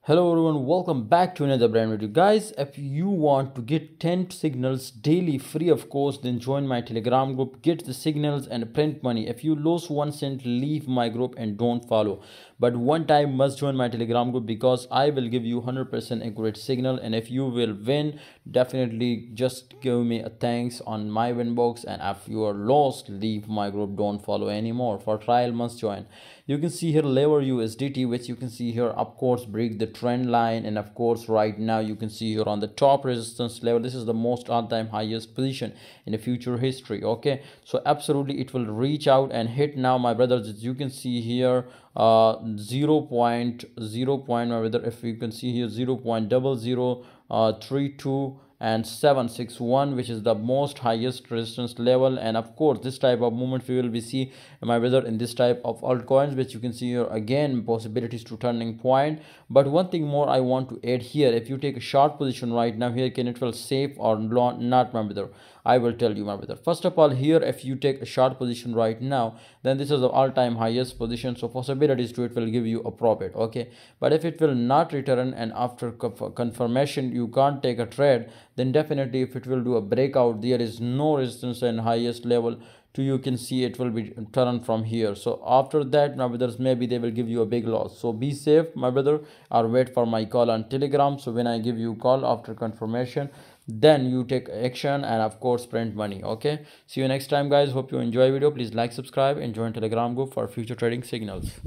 Hello everyone, welcome back to another brand video. Guys, if you want to get 10 signals daily free of course, then join my Telegram group, get the signals and print money. If you lose 1 cent, leave my group and don't follow. But one time must join my Telegram group because I will give you 100% accurate signal, and if you will win, definitely just give me a thanks on my win box, and if you are lost, leave my group, don't follow anymore. For trial must join. You can see here lever USDT, which you can see here of course break the trend line, and of course right now you can see here on the top resistance level, this is the most all-time highest position in the future history. Okay, so absolutely it will reach out and hit now, my brothers. As you can see here 0.0 point, my brother, if you can see here 0.0032 and 761, which is the most highest resistance level. And of course this type of movement we will be see, my brother, in this type of altcoins, which you can see here again possibilities to turning point. But one thing more I want to add here, if you take a short position right now here, can it feel safe or not, my brother? I will tell you, my brother. First of all, here if you take a short position right now, then this is the all-time highest position, so possibilities to it will give you a profit. Okay, but if it will not return and after confirmation you can't take a trade, then definitely if it will do a breakout, there is no resistance and highest level to, you can see it will be turned from here. So after that, my brothers, maybe they will give you a big loss. So be safe, my brother, or wait for my call on Telegram. So when I give you call after confirmation, then you take action and of course print money. Okay, see you next time, guys. Hope you enjoy video. Please like, subscribe, and join Telegram group for future trading signals.